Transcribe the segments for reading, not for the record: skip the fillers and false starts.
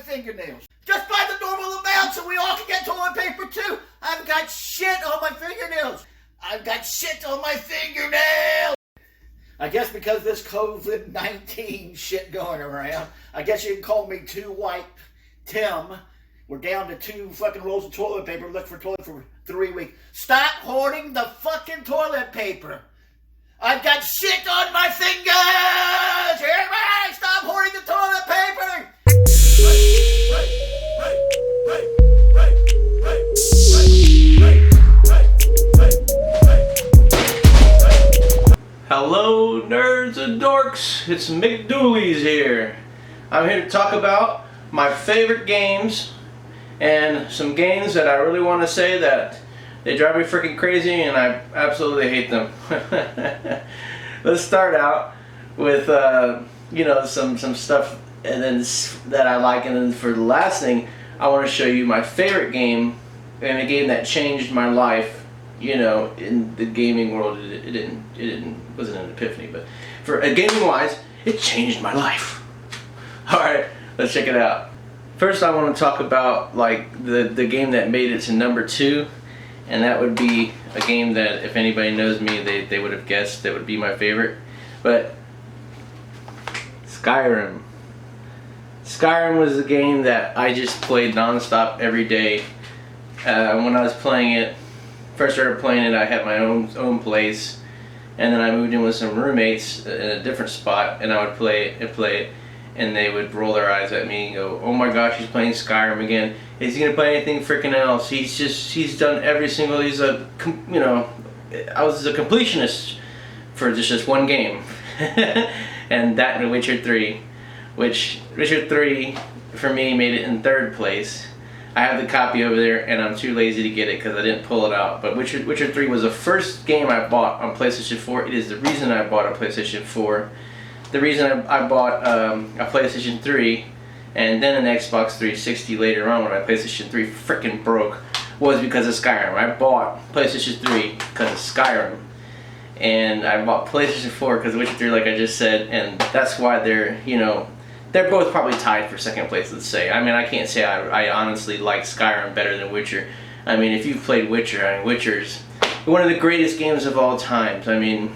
fingernails. Just buy the normal amount so we all can get toilet paper too. I've got shit on my fingernails. I've got shit on my fingernails. I guess because this COVID-19 shit going around, I guess you can call me Too White Tim. We're down to 2 fucking rolls of toilet paper. Look for toilet for 3 weeks. Stop hoarding the fucking toilet paper. I've got shit on my fingers. Everybody, stop hoarding the toilet paper. Hello, nerds and dorks. It's McDooley's here. I'm here to talk about my favorite games and some games that I really want to say that they drive me freaking crazy and I absolutely hate them. Let's start out with some stuff and then that I like, and then for the last thing I want to show you my favorite game and a game that changed my life. You know, in the gaming world, it wasn't an epiphany, but for gaming wise, it changed my life. All right, let's check it out. First, I want to talk about like the game that made it to number 2, and that would be a game that if anybody knows me, they would have guessed that would be my favorite. But Skyrim. Skyrim was a game that I just played nonstop every day. When I was playing it. First started playing it, I had my own place, and then I moved in with some roommates in a different spot, and I would play it, and they would roll their eyes at me and go, "Oh my gosh, he's playing Skyrim again. Is he gonna play anything freaking else? He's done every single. I was a completionist for just one game, and that and Witcher 3, which Witcher 3 for me made it in 3rd place. I have the copy over there, and I'm too lazy to get it because I didn't pull it out. But Witcher 3 was the first game I bought on PlayStation 4. It is the reason I bought a PlayStation 4. The reason I bought a PlayStation 3 and then an Xbox 360 later on when my PlayStation 3 freaking broke was because of Skyrim. I bought PlayStation 3 because of Skyrim. And I bought PlayStation 4 because of Witcher 3, like I just said. And that's why they're both probably tied for 2nd place, let's say. I mean, I can't say I honestly like Skyrim better than Witcher. I mean, if you've played Witcher, I mean, Witcher's one of the greatest games of all times. I mean,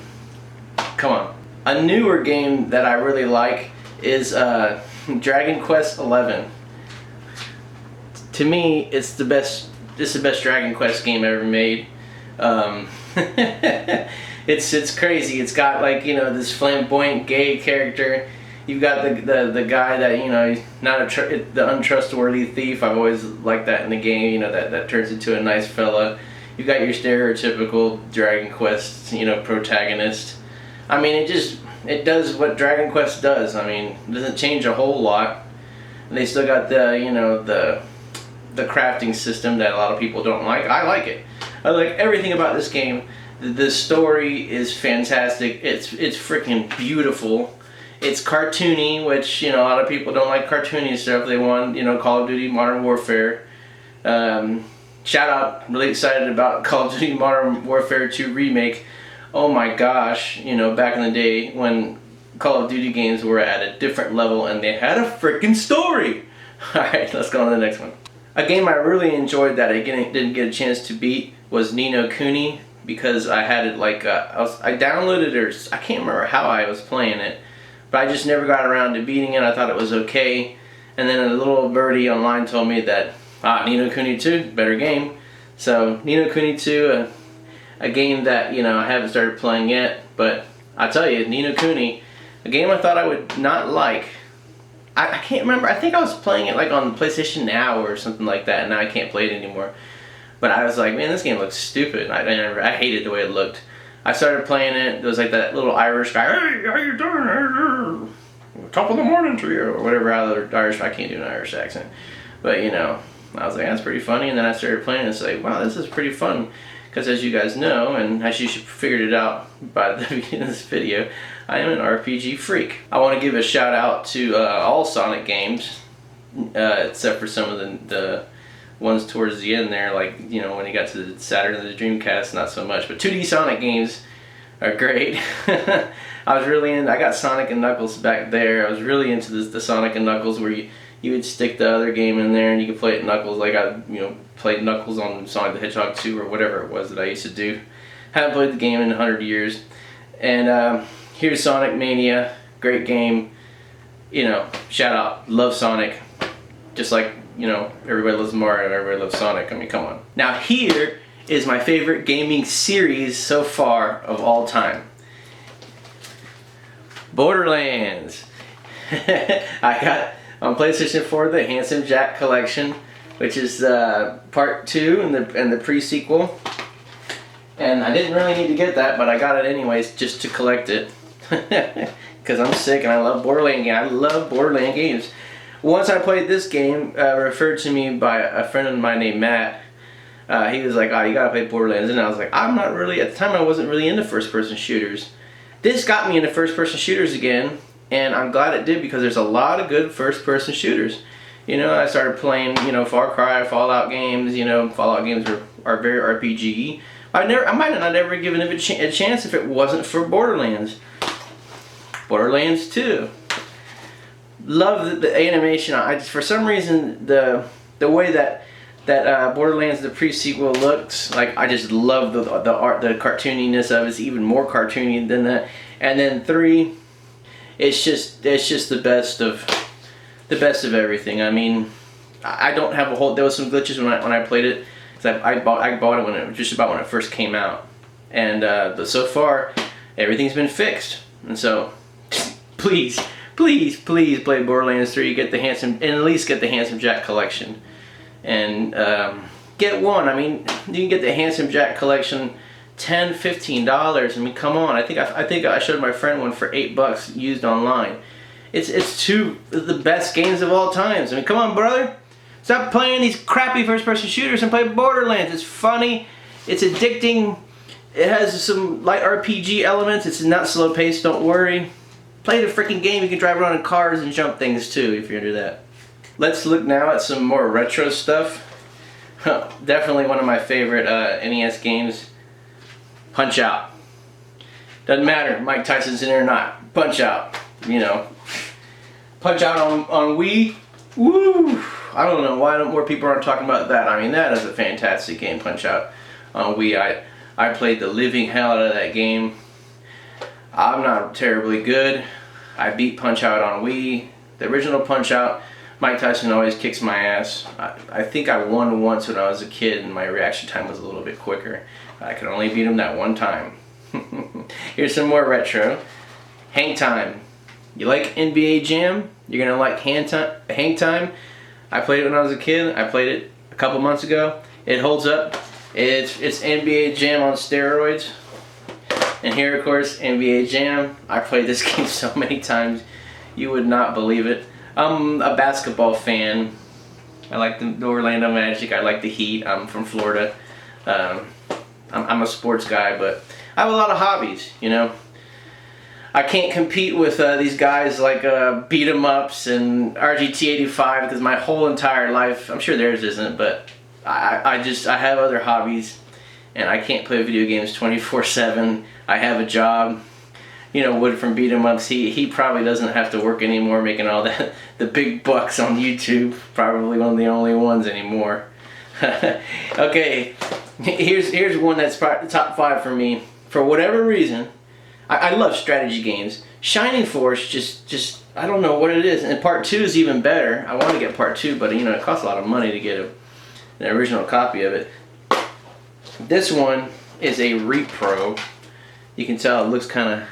come on. A newer game that I really like is Dragon Quest XI. To me, it's the best Dragon Quest game ever made. It's crazy. It's got like, this flamboyant gay character. You've got the guy that, he's not the untrustworthy thief. I've always liked that in the game, that turns into a nice fella. You've got your stereotypical Dragon Quest, protagonist. I mean, it does what Dragon Quest does. I mean, it doesn't change a whole lot. And they still got the crafting system that a lot of people don't like. I like it. I like everything about this game. The story is fantastic. It's freaking beautiful. It's cartoony, which, a lot of people don't like cartoony stuff. They want, Call of Duty Modern Warfare. Shout out, really excited about Call of Duty Modern Warfare 2 Remake. Oh my gosh, back in the day when Call of Duty games were at a different level and they had a freaking story. Alright, let's go on to the next one. A game I really enjoyed that I didn't get a chance to beat was Ni no Kuni, because I had it like, I downloaded it, or I can't remember how I was playing it. But I just never got around to beating it. I thought it was okay. And then a little birdie online told me that, Ni no Kuni 2, better game. So, Ni no Kuni 2, a game that, I haven't started playing yet. But I tell you, Ni no Kuni, a game I thought I would not like. I can't remember. I think I was playing it like on PlayStation Now or something like that. And now I can't play it anymore. But I was like, man, this game looks stupid. I hated the way it looked. I started playing it. There was like that little Irish guy. Hey, how you doing? Top of the morning to you, or whatever. Irish. I can't do an Irish accent, but I was like, that's pretty funny. And then I started playing, and it's like, wow, this is pretty fun. Because as you guys know, and as you figured it out by the beginning of this video, I am an RPG freak. I want to give a shout out to all Sonic games, except for some of the ones towards the end there, like, when you got to the Saturn and the Dreamcast, not so much. But 2D Sonic games are great. I was really into, I got Sonic and Knuckles back there. I was really into the Sonic and Knuckles where you you would stick the other game in there and you could play it Knuckles, like I played Knuckles on Sonic the Hedgehog 2 or whatever it was that I used to do. Haven't played the game in 100 years. And here's Sonic Mania, great game. Shout out, love Sonic. Just like, everybody loves Mario and everybody loves Sonic. I mean, come on. Now here is my favorite gaming series so far of all time. Borderlands. I got on PlayStation 4 the Handsome Jack Collection, which is part 2 and the pre-sequel. And I didn't really need to get that, but I got it anyways just to collect it. Because I'm sick and I love Borderlands games. I love Borderlands games. Once I played this game, referred to me by a friend of mine named Matt. He was like, "Oh, you gotta play Borderlands," and I was like, "I'm not really." At the time, I wasn't really into first-person shooters. This got me into first-person shooters again, and I'm glad it did because there's a lot of good first-person shooters. I started playing, Far Cry, Fallout games. Fallout games are very RPG. I might have not ever given it a chance if it wasn't for Borderlands. Borderlands 2. Love the animation. For some reason the way that Borderlands the pre-sequel looks, like I just love the art, the cartooniness of it. It's even more cartoony than that. And then 3, it's just the best of everything. I mean, I don't have a whole. There was some glitches when I played it because I bought it when it just about when it first came out, and so far everything's been fixed. And so please play Borderlands 3. Get the Handsome, and at least get the Handsome Jack Collection, and get one. I mean, you can get the Handsome Jack Collection $10, $15. I mean, come on. I think I showed my friend one for $8 used online. It's two of the best games of all times. I mean, come on, brother. Stop playing these crappy first-person shooters and play Borderlands. It's funny. It's addicting. It has some light RPG elements. It's not slow-paced. Don't worry. Play the freaking game. You can drive around in cars and jump things too if you're into that. Let's look now at some more retro stuff. Definitely one of my favorite NES games. Punch Out. Doesn't matter, Mike Tyson's in there or not. Punch Out. Punch Out on Wii. Woo! I don't know why more people aren't talking about that. I mean, that is a fantastic game, Punch Out on Wii. I played the living hell out of that game. I'm not terribly good. I beat Punch Out on Wii. The original Punch Out, Mike Tyson always kicks my ass. I think I won once when I was a kid and my reaction time was a little bit quicker. I could only beat him that one time. Here's some more retro. Hang Time. You like NBA Jam? You're gonna like Hang Time. I played it when I was a kid. I played it a couple months ago. It holds up. It's NBA Jam on steroids. And here, of course, NBA Jam. I played this game so many times, you would not believe it. I'm a basketball fan. I like the Orlando Magic. I like the Heat. I'm from Florida. I'm a sports guy, but I have a lot of hobbies, I can't compete with these guys like Beat 'em Ups and RGT85 because my whole entire life, I'm sure theirs isn't, but I have other hobbies and I can't play video games 24/7. I have a job. Wood from Beat 'em Ups, he probably doesn't have to work anymore making all that the big bucks on YouTube. Probably one of the only ones anymore. Okay, here's one that's probably top 5 for me. For whatever reason, I love strategy games. Shining Force just I don't know what it is. And part 2 is even better. I want to get part 2, but it costs a lot of money to get an original copy of it. This one is a repro. You can tell it looks kind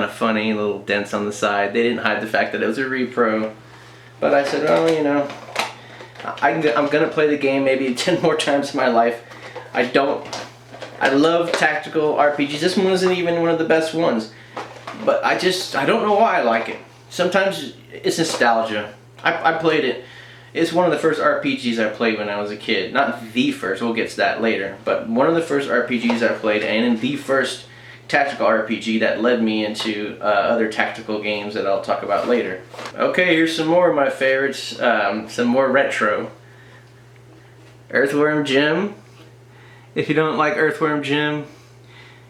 of funny, little dents on the side. They didn't hide the fact that it was a repro. But I said, oh, I'm gonna play the game maybe 10 more times in my life. I love tactical RPGs. This one isn't even one of the best ones. But I don't know why I like it. Sometimes it's nostalgia. I played it. It's one of the first RPGs I played when I was a kid. Not the first, we'll get to that later. But one of the first RPGs I played, and the first tactical RPG that led me into other tactical games that I'll talk about later. Okay, here's some more of my favorites. Some more retro. Earthworm Jim. If you don't like Earthworm Jim,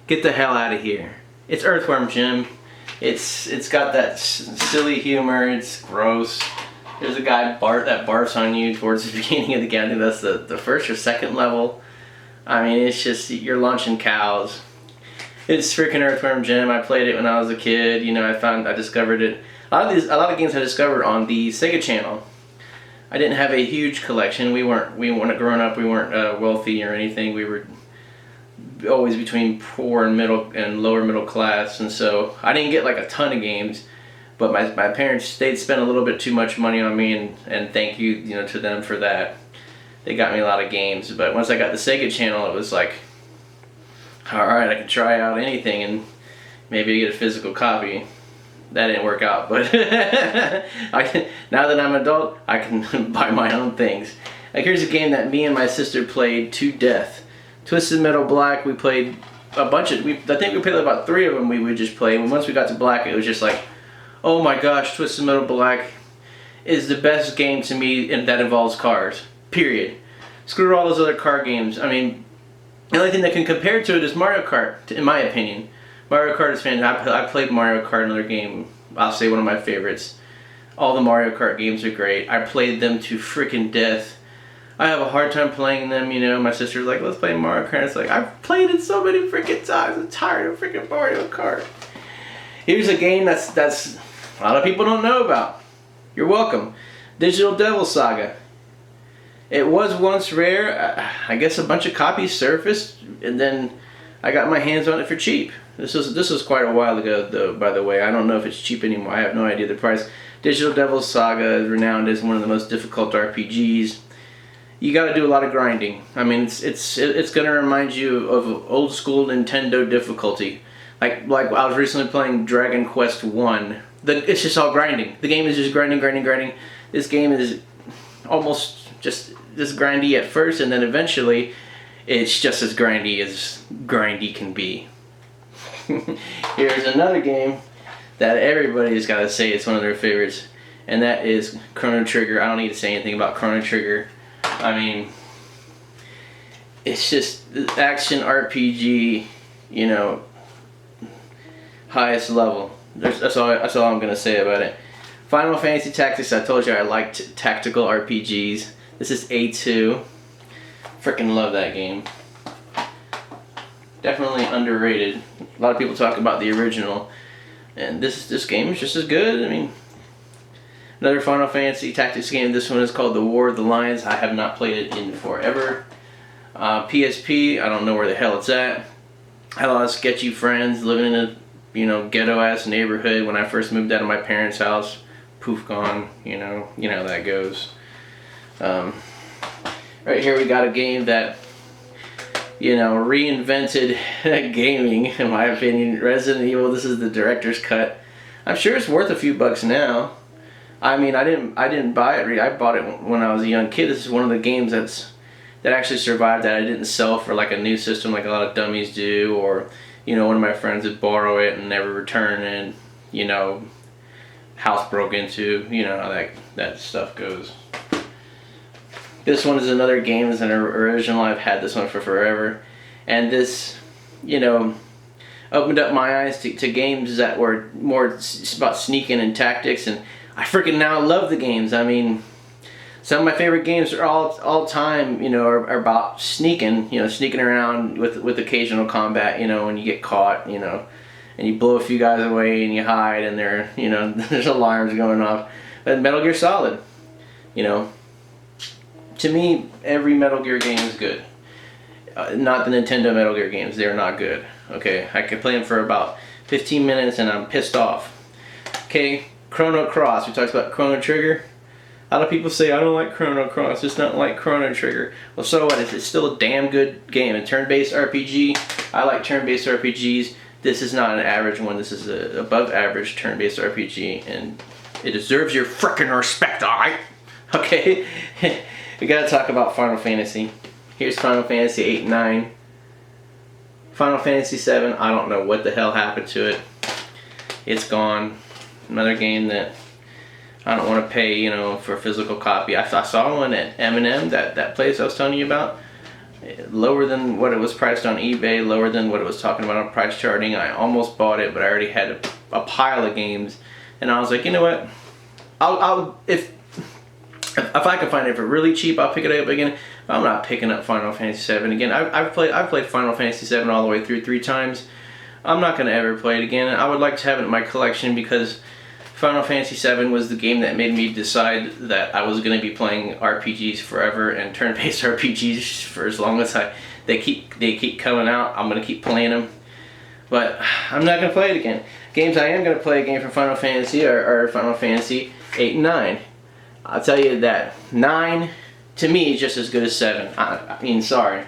get the hell out of here. It's Earthworm Jim. It's got that silly humor. It's gross. There's a guy that barfs on you towards the beginning of the game. I think that's the first or second level. I mean, it's just, you're launching cows. It's freaking Earthworm Jim. I played it when I was a kid. You know, I discovered it. A lot of games I discovered on the Sega Channel. I didn't have a huge collection. We weren't growing up. We weren't wealthy or anything. We were always between poor and lower middle class, and so I didn't get like a ton of games. But my parents, they'd spent a little bit too much money on me, and thank you, you know, to them for that. They got me a lot of games. But once I got the Sega Channel, it was like, all right, I can try out anything and maybe get a physical copy. That didn't work out, but now that I'm an adult, I can buy my own things. Like, here's a game that me and my sister played to death. Twisted Metal Black. We played a bunch of. I think we played about 3 of them. We would just play. And once we got to Black, it was just like, oh my gosh, Twisted Metal Black is the best game to me, and that involves cars. Period. Screw all those other car games. I mean, the only thing that can compare to it is Mario Kart, in my opinion. Mario Kart is fantastic. I played Mario Kart, another game, I'll say one of my favorites. All the Mario Kart games are great. I played them to freaking death. I have a hard time playing them, you know. My sister's like, let's play Mario Kart. It's like, I've played it so many freaking times. I'm tired of freaking Mario Kart. Here's a game that's a lot of people don't know about. You're welcome. Digital Devil Saga. It was once rare. I guess a bunch of copies surfaced, and then I got my hands on it for cheap. This was quite a while ago, though, by the way. I don't know if it's cheap anymore. I have no idea the price. Digital Devil Saga is renowned as one of the most difficult RPGs. You got to do a lot of grinding. I mean, it's going to remind you of old school Nintendo difficulty. Like I was recently playing Dragon Quest 1. It's just all grinding. The game is just grinding. This game is almost just grindy at first, and then eventually it's just as grindy can be. Here's another game that everybody's got to say it's one of their favorites, and that is Chrono Trigger. I don't need to say anything about Chrono Trigger. I mean, it's just action RPG, you know, highest level. That's all I'm gonna say about it. Final Fantasy Tactics. I told you I liked tactical RPGs. This is A2. Freaking love that game. Definitely underrated. A lot of people talk about the original, and this game is just as good. I mean, another Final Fantasy Tactics game. This one is called The War of the Lions. I have not played it in forever. PSP. I don't know where the hell it's at. I had a lot of sketchy friends living in a, you know, ghetto ass neighborhood when I first moved out of my parents' house. Poof, gone. You know how that goes. Right here we got a game that, you know, reinvented gaming, in my opinion. Resident Evil. This is the director's cut. I'm sure it's worth a few bucks now. I mean, I didn't buy it. I bought it when I was a young kid. This is one of the games that actually survived that I didn't sell for like a new system like a lot of dummies do, or, you know, one of my friends would borrow it and never return, and, you know, house broke into. You know how that stuff goes. This one is another game. It's an original. I've had this one for forever, and this, you know, opened up my eyes to games that were more about sneaking and tactics, and I freaking now love the games. I mean, some of my favorite games are all time, you know, are about sneaking, you know, sneaking around with occasional combat, you know, when you get caught, you know, and you blow a few guys away and you hide, and there, you know, there's alarms going off. But Metal Gear Solid, you know, to me, every Metal Gear game is good. Not the Nintendo Metal Gear games. They're not good. Okay, I could play them for about 15 minutes and I'm pissed off. Okay, Chrono Cross. We talked about Chrono Trigger. A lot of people say, I don't like Chrono Cross. It's not like Chrono Trigger. Well, so what? It's still a damn good game. A turn-based RPG. I like turn-based RPGs. This is not an average one. This is an above-average turn-based RPG, and it deserves your frickin' respect, alright? Okay? We gotta talk about Final Fantasy. Here's Final Fantasy 8 and 9. Final Fantasy 7, I don't know what the hell happened to it. It's gone. Another game that I don't want to pay, you know, for a physical copy. I saw one at M&M, that place I was telling you about. Lower than what it was priced on eBay, lower than what it was talking about on price charting. I almost bought it, but I already had a pile of games, and I was like, you know what? If I can find it for really cheap, I'll pick it up again. I'm not picking up Final Fantasy VII again. I've played Final Fantasy VII all the way through 3 times. I'm not going to ever play it again. I would like to have it in my collection because Final Fantasy VII was the game that made me decide that I was going to be playing RPGs forever and turn-based RPGs for as long as they keep coming out. I'm going to keep playing them. But I'm not going to play it again. Games I am going to play again from Final Fantasy are Final Fantasy 8 and 9. I'll tell you that 9 to me is just as good as 7. I mean, sorry.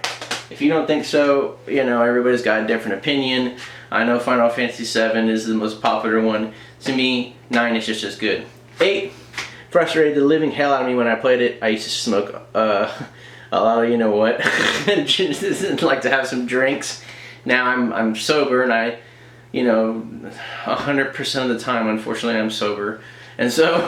If you don't think so, you know, everybody's got a different opinion. I know Final Fantasy 7 is the most popular one. To me, 9 is just as good. 8 frustrated the living hell out of me when I played it. I used to smoke a lot of, you know what, just like to have some drinks. Now I'm sober, and I, you know, 100% of the time, unfortunately, I'm sober. And so,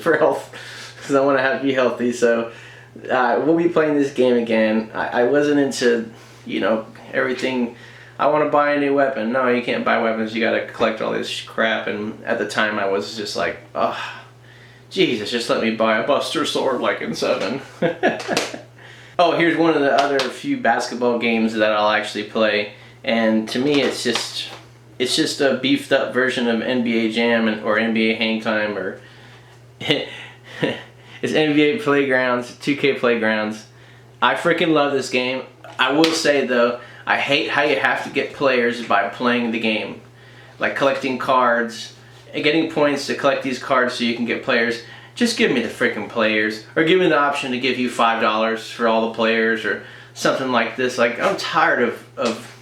for health, because I want to be healthy, so we'll be playing this game again. I wasn't into, you know, everything. I want to buy a new weapon. No, you can't buy weapons. You got to collect all this crap. And at the time, I was just like, oh, Jesus, just let me buy a Buster Sword like in 7. Oh, here's one of the other few basketball games that I'll actually play. And to me, it's just a beefed up version of NBA Jam or NBA Hang Time, or it's NBA Playgrounds, 2K Playgrounds. I freaking love this game. I will say though, I hate how you have to get players by playing the game. Like collecting cards and getting points to collect these cards so you can get players. Just give me the freaking players, or give me the option to give you $5 for all the players, or something like this. Like, I'm tired of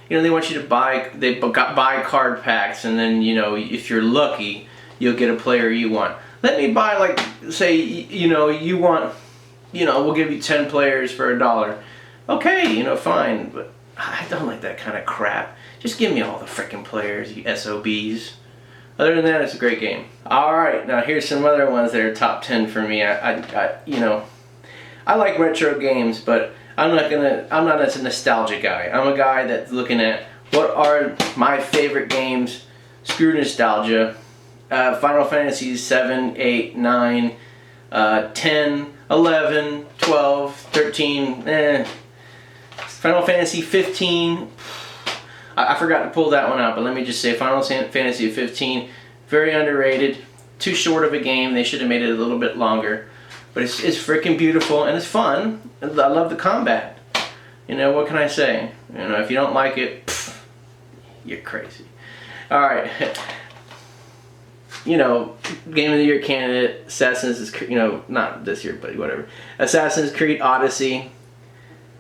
you know, they want you to buy card packs, and then, you know, if you're lucky, you'll get a player you want. Let me buy, like, say, you know, you want, you know, we'll give you 10 players for $1. Okay, you know, fine, but I don't like that kind of crap. Just give me all the freaking players, you SOBs. Other than that, it's a great game. Alright, now here's some other ones that are top 10 for me. You know, I like retro games, but I'm not as a nostalgia guy. I'm a guy that's looking at what are my favorite games. Screw nostalgia. Final Fantasy 7, 8, 9, 10, 11, 12, 13, Final Fantasy 15. I forgot to pull that one out, but let me just say Final Fantasy 15, very underrated. Too short of a game. They should have made it a little bit longer. But it's freaking beautiful, and it's fun. I love the combat. You know, what can I say? You know, if you don't like it, pff, you're crazy. Alright. You know, Game of the Year candidate, Assassin's Creed, you know, not this year, but whatever. Assassin's Creed Odyssey.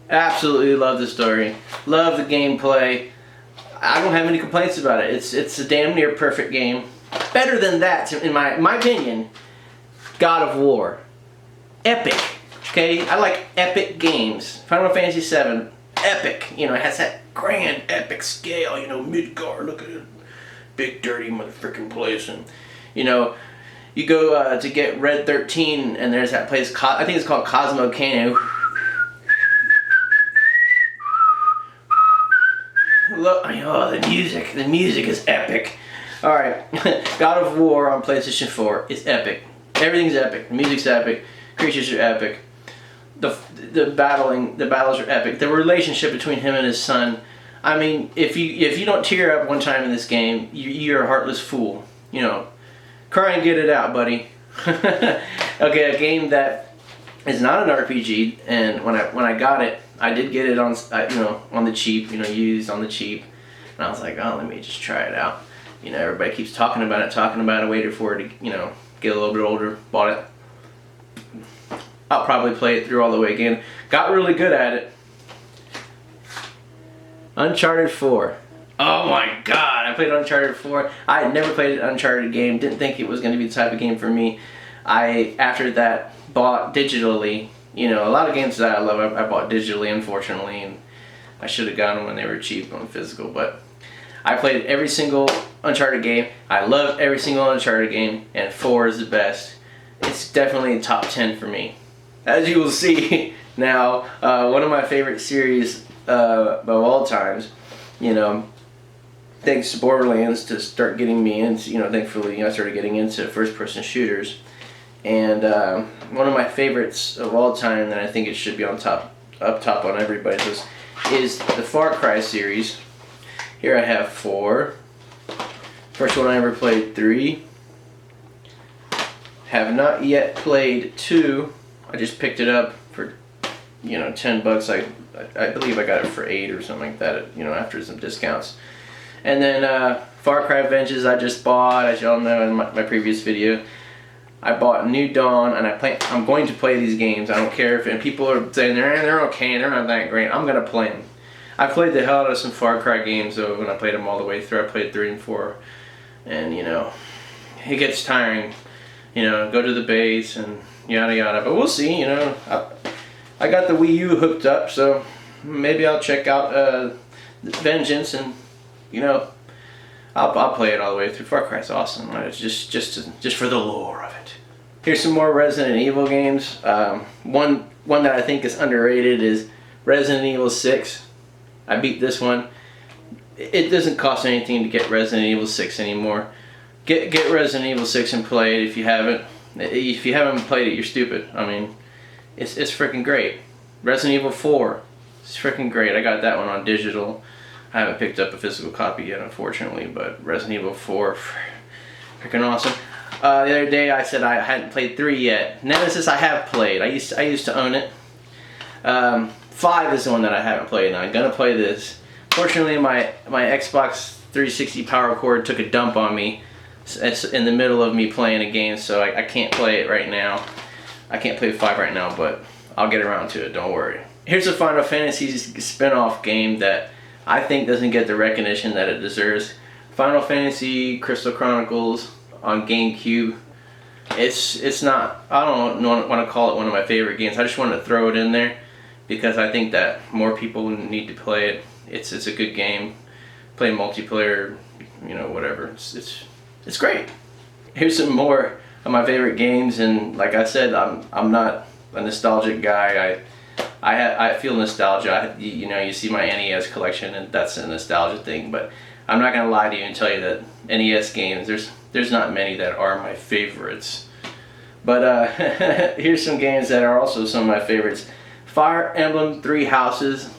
Absolutely love the story. Love the gameplay. I don't have any complaints about it. It's a damn near perfect game. Better than that, in my opinion, God of War. Epic. Okay? I like epic games. Final Fantasy 7, epic. You know, it has that grand epic scale, you know, Midgard, look at it. Big dirty motherfucking place. And, you know, you go to get Red 13, and there's that place, I think it's called Cosmo Canyon. Look, oh, the music is epic. Alright, God of War on PlayStation 4 is epic. Everything's epic. The music's epic. Creatures are epic. The battles are epic. The relationship between him and his son. I mean, if you don't tear up one time in this game, you're a heartless fool. You know, cry and get it out, buddy. Okay, a game that is not an RPG, and when I got it, I did get it on you know, on the cheap, you know, used on the cheap, and I was like, oh, let me just try it out. You know, everybody keeps talking about it, waited for it to, you know, get a little bit older, bought it. I'll probably play it through all the way again. Got really good at it. Uncharted 4. Oh my god, I played Uncharted 4. I had never played an Uncharted game, didn't think it was going to be the type of game for me. After that, bought digitally. You know, a lot of games that I love, I bought digitally, unfortunately, and I should have gotten them when they were cheap on physical, but I played every single Uncharted game. I love every single Uncharted game, and 4 is the best. It's definitely top 10 for me. As you will see now, one of my favorite series of all times, you know, thanks to Borderlands to start getting me into, you know, thankfully I started getting into first-person shooters, And one of my favorites of all time that I think it should be up top on everybody's list is the Far Cry series. Here I have 4. First one I ever played, 3. Have not yet played 2. I just picked it up for, you know, $10. I believe I got it for 8 or something like that, you know, after some discounts. And then Far Cry Vengeance I just bought, as y'all know in my previous video. I bought New Dawn, and I'm going to play these games. I don't care if and people are saying they're okay, they're not that great. I'm gonna play them. I played the hell out of some Far Cry games though when I played them all the way through. I played 3 and 4, and you know, it gets tiring. You know, go to the base and yada yada. But we'll see. You know, I got the Wii U hooked up, so maybe I'll check out Vengeance, and you know, I'll play it all the way through. Far Cry's awesome. Right? It's just for the lore of it. Here's some more Resident Evil games. One that I think is underrated is Resident Evil 6. I beat this one. It doesn't cost anything to get Resident Evil 6 anymore. Get Resident Evil 6 and play it if you haven't. If you haven't played it, you're stupid. I mean, it's freaking great. Resident Evil 4. It's freaking great. I got that one on digital. I haven't picked up a physical copy yet, unfortunately, but Resident Evil 4, freaking awesome. The other day I said I hadn't played 3 yet. Nemesis I have played. I used to own it. 5 is the one that I haven't played, and I'm gonna play this. Fortunately, my Xbox 360 power cord took a dump on me. It's in the middle of me playing a game, so I can't play it right now. I can't play 5 right now, but I'll get around to it. Don't worry. Here's a Final Fantasy spin-off game that I think doesn't get the recognition that it deserves. Final Fantasy Crystal Chronicles on GameCube. It's not, I don't want to call it one of my favorite games. I just wanted to throw it in there because I think that more people need to play it. It's a good game. Play multiplayer, you know, whatever. It's great. Here's some more of my favorite games, and like I said, I'm not a nostalgic guy. I feel nostalgia. You know, you see my NES collection, and that's a nostalgia thing. But I'm not gonna lie to you and tell you that NES games, there's not many that are my favorites. But here's some games that are also some of my favorites. Fire Emblem 3 Houses.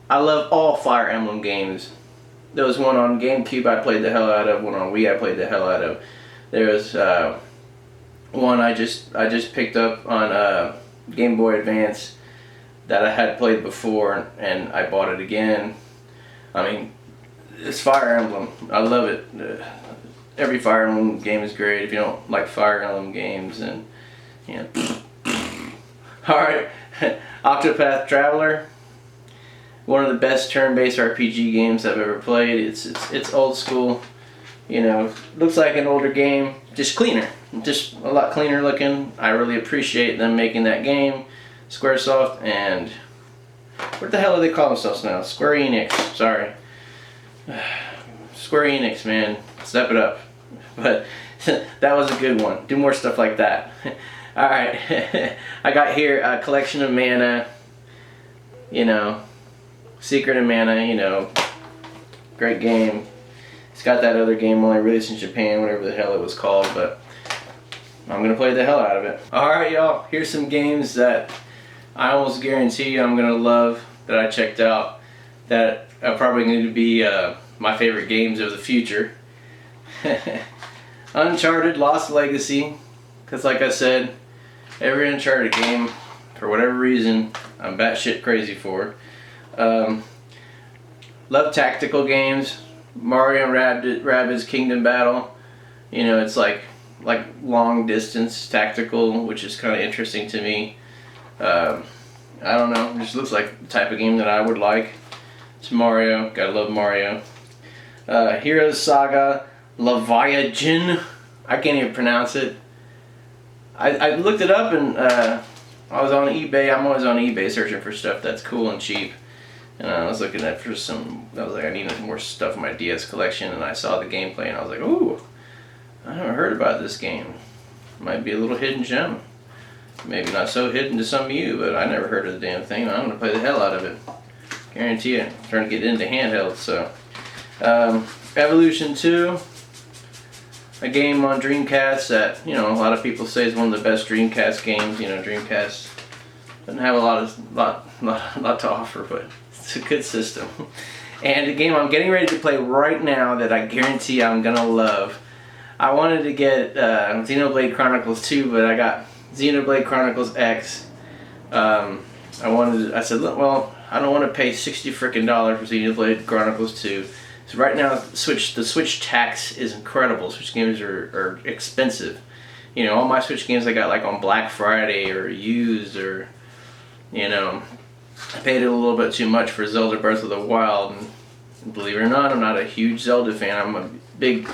I love all Fire Emblem games. There was one on GameCube I played the hell out of. One on Wii I played the hell out of. There was one I just picked up on Game Boy Advance that I had played before, and I bought it again. I mean, it's Fire Emblem. I love it. Every Fire Emblem game is great. If you don't like Fire Emblem games, then you know. All right, Octopath Traveler. One of the best turn-based RPG games I've ever played. It's old school. You know, looks like an older game, just cleaner, just a lot cleaner looking. I really appreciate them making that game, Squaresoft, and what the hell do they call themselves now? Square Enix. Sorry, Square Enix, man, step it up. But that was a good one. Do more stuff like that. All right, I got here a Collection of Mana. You know, Secret of Mana. You know, great game. It's got that other game only released in Japan, whatever the hell it was called, but I'm gonna play the hell out of it. Alright y'all, here's some games that I almost guarantee I'm gonna love, that I checked out, that are probably going to be my favorite games of the future. Uncharted Lost Legacy, because like I said, every Uncharted game, for whatever reason, I'm batshit crazy for. Love tactical games. Mario and Rabbids Kingdom Battle. You know, it's like long distance tactical, which is kind of interesting to me. I don't know, it just looks like the type of game that I would like. It's Mario, gotta love Mario. Heroes Saga Leviathan. I can't even pronounce it. I looked it up, and I was on eBay. I'm always on eBay searching for stuff that's cool and cheap. And I was looking at for some, I was like, I need more stuff in my DS collection, and I saw the gameplay, and I was like, ooh, I haven't heard about this game. Might be a little hidden gem. Maybe not so hidden to some of you, but I never heard of the damn thing. I'm gonna play the hell out of it. Guarantee it. I'm trying to get into handheld, so. Evolution 2. a game on Dreamcast that, you know, a lot of people say is one of the best Dreamcast games. You know, Dreamcast doesn't have a lot to offer, but it's a good system. And the game I'm getting ready to play right now that I guarantee I'm gonna love. I wanted to get Xenoblade Chronicles 2, but I got Xenoblade Chronicles X. I said, well, I don't want to pay $60 frickin' for Xenoblade Chronicles 2. So right now, the Switch tax is incredible. Switch games are expensive. You know, all my Switch games I got like on Black Friday or used, or, you know, I paid it a little bit too much for Zelda Breath of the Wild. And believe it or not, I'm not a huge Zelda fan. I'm a big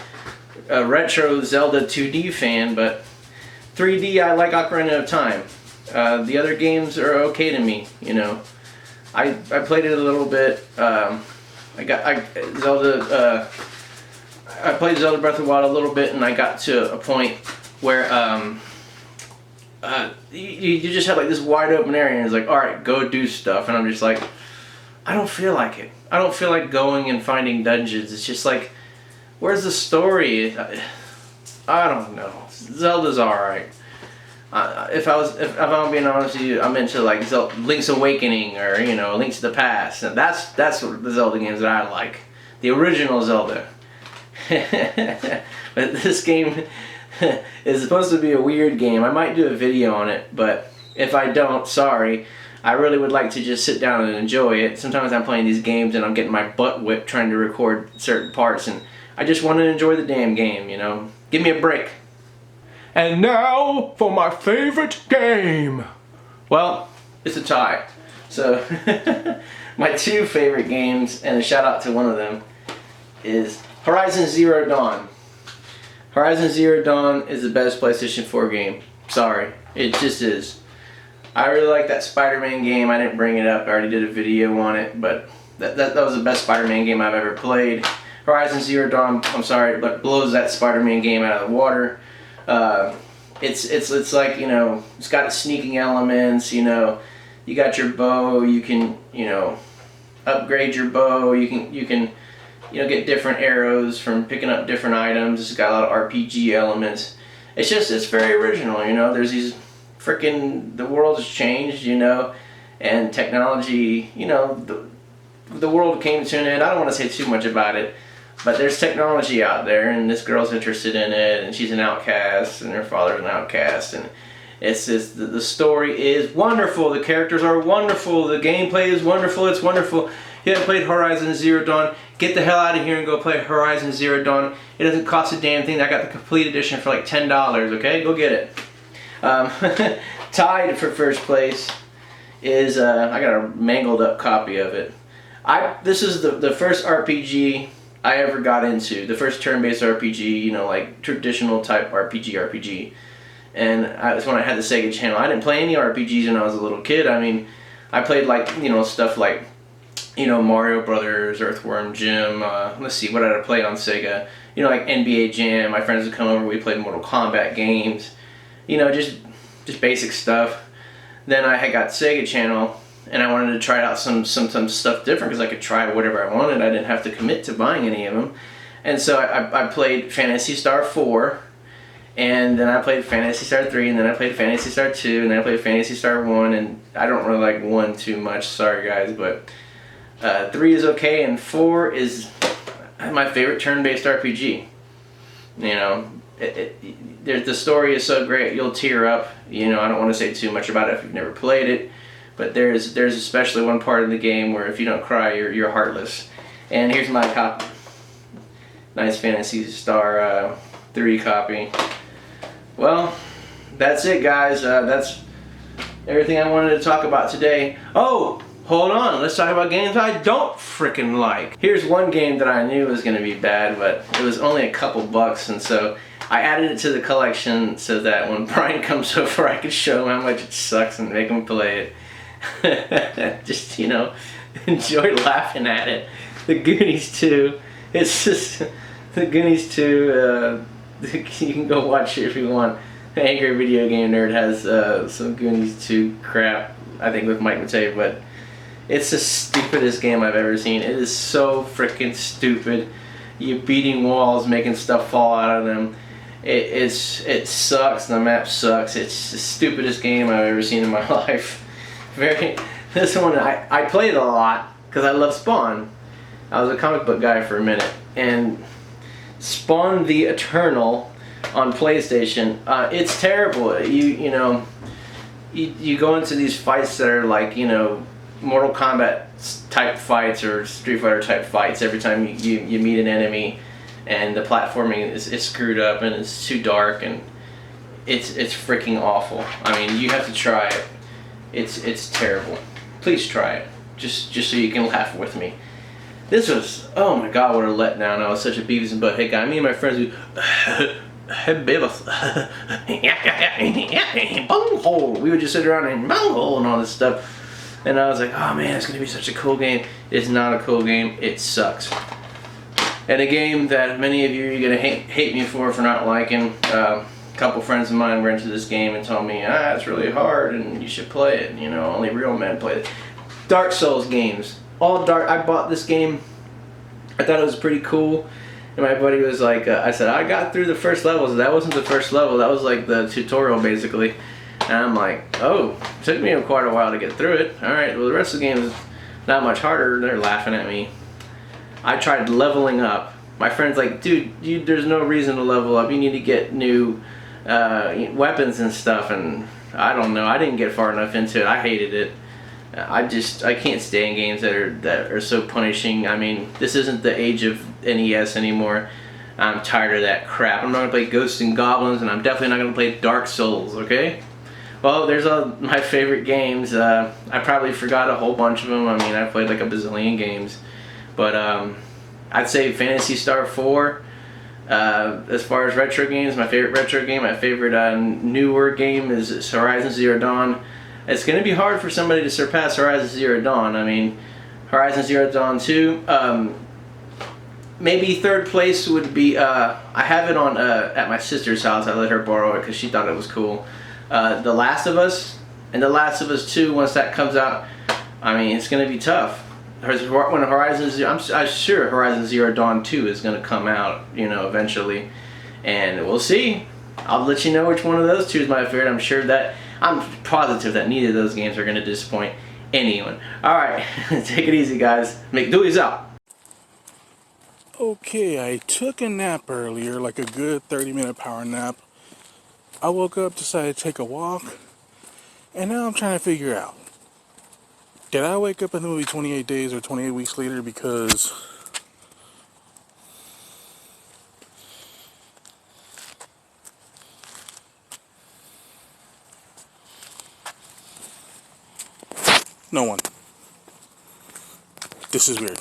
retro Zelda 2D fan, but 3D I like Ocarina of Time. The other games are okay to me, you know. I played it a little bit. I played Zelda Breath of the Wild a little bit, and I got to a point where you just have like this wide open area, and it's like, all right, go do stuff, and I'm just like, I don't feel like it. I don't feel like going and finding dungeons. It's just like, where's the story? I don't know. Zelda's alright. If I'm being honest with you, I'm into like Link's Awakening, or, you know, Link to the Past. And that's what the Zelda games that I like. The original Zelda. But this game is supposed to be a weird game. I might do a video on it, but if I don't, sorry. I really would like to just sit down and enjoy it. Sometimes I'm playing these games and I'm getting my butt whipped trying to record certain parts, and I just want to enjoy the damn game, you know? Give me a break. And now for my favorite game. Well, it's a tie. So, my two favorite games, and a shout out to one of them, is Horizon Zero Dawn. Horizon Zero Dawn is the best PlayStation 4 game. Sorry, it just is. I really like that Spider-Man game. I didn't bring it up. I already did a video on it, but that was the best Spider-Man game I've ever played. Horizon Zero Dawn, I'm sorry, but blows that Spider-Man game out of the water. It's like, you know, it's got sneaking elements, you know. You got your bow, you can, you know, upgrade your bow, you can, you know, get different arrows from picking up different items. It's got a lot of RPG elements. It's very original, you know. There's these the world has changed, you know, and technology, you know, the world came to an end. I don't want to say too much about it, but there's technology out there, and this girl's interested in it, and she's an outcast, and her father's an outcast, and it's just, the story is wonderful, the characters are wonderful, the gameplay is wonderful, it's wonderful. You haven't played Horizon Zero Dawn, get the hell out of here and go play Horizon Zero Dawn. It doesn't cost a damn thing. I got the complete edition for like $10, okay? Go get it. Tied for first place is, I got a mangled up copy of it. This is the first RPG I ever got into, the first turn-based RPG, you know, like traditional type RPG. And that's when I had the Sega channel. I didn't play any RPGs when I was a little kid. I mean, I played like, you know, stuff like, you know, Mario Brothers, Earthworm Jim, let's see, what did I play on Sega? You know, like NBA Jam, my friends would come over, we played Mortal Kombat games. You know, just basic stuff. Then I had got Sega channel, and I wanted to try out some stuff different, because I could try whatever I wanted. I didn't have to commit to buying any of them. And so I played Phantasy Star 4, and then I played Phantasy Star 3, and then I played Phantasy Star 2, and then I played Phantasy Star 1, and I don't really like 1 too much, sorry guys, but 3 is okay, and 4 is my favorite turn-based RPG. You know, the story is so great, you'll tear up. You know, I don't want to say too much about it if you've never played it, but there's especially one part of the game where if you don't cry, you're heartless. And here's my copy. Nice Phantasy Star 3 copy. Well, that's it, guys. That's everything I wanted to talk about today. Oh, hold on. Let's talk about games I don't frickin' like. Here's one game that I knew was going to be bad, but it was only a couple bucks, and so I added it to the collection so that when Brian comes over, I could show him how much it sucks and make him play it. Just, you know, enjoy laughing at it. The Goonies 2. It's just, The Goonies 2, you can go watch it if you want. Angry Video Game Nerd has some Goonies 2 crap, I think, with Mike Matei, but it's the stupidest game I've ever seen. It is so freaking stupid. You're beating walls, making stuff fall out of them. It sucks. The map sucks. It's the stupidest game I've ever seen in my life. This one I played a lot because I love Spawn. I was a comic book guy for a minute, and Spawn the Eternal on PlayStation. It's terrible. You go into these fights that are like, Mortal Kombat type fights or Street Fighter type fights every time you meet an enemy, and the platforming is screwed up and it's too dark and it's freaking awful. I mean, you have to try it. It's terrible. Please try it. Just so you can laugh with me. This was, oh my god, what a letdown. I was such a Beavis and Butthead guy. Me and my friends would bunghole. We would just sit around and bunghole and all this stuff. And I was like, oh man, it's going to be such a cool game. It's not a cool game. It sucks. And a game that many of you are going to hate me for not liking. A couple friends of mine were into this game and told me, it's really hard and you should play it. Only real men play it. Dark Souls games. All dark. I bought this game. I thought it was pretty cool. And my buddy was like, I said, I got through the first levels. That wasn't the first level. That was like the tutorial, basically. And I'm like, oh, it took me quite a while to get through it. Alright, well, the rest of the game is not much harder. They're laughing at me. I tried leveling up. My friend's like, dude, there's no reason to level up. You need to get new weapons and stuff. And I don't know. I didn't get far enough into it. I hated it. I can't stand games that are so punishing. I mean, this isn't the age of NES anymore. I'm tired of that crap. I'm not gonna play Ghosts and Goblins, and I'm definitely not gonna play Dark Souls. Okay? Well, there's all my favorite games. I probably forgot a whole bunch of them. I mean, I played like a bazillion games, but I'd say Phantasy Star 4. As far as retro games, my favorite retro game, my favorite newer game is Horizon Zero Dawn. It's going to be hard for somebody to surpass Horizon Zero Dawn. I mean, Horizon Zero Dawn 2, maybe third place would be, I have it on at my sister's house. I let her borrow it because she thought it was cool. The Last of Us and The Last of Us 2, once that comes out, I mean, it's going to be tough. When Horizon Zero, I'm sure Horizon Zero Dawn 2 is going to come out, eventually. And we'll see. I'll let you know which one of those two is my favorite. I'm positive that neither of those games are going to disappoint anyone. Alright, take it easy, guys. McDewey's out. Okay, I took a nap earlier, like a good 30-minute power nap. I woke up, decided to take a walk, and now I'm trying to figure out, did I wake up in the movie 28 days or 28 weeks later? Because no one. This is weird.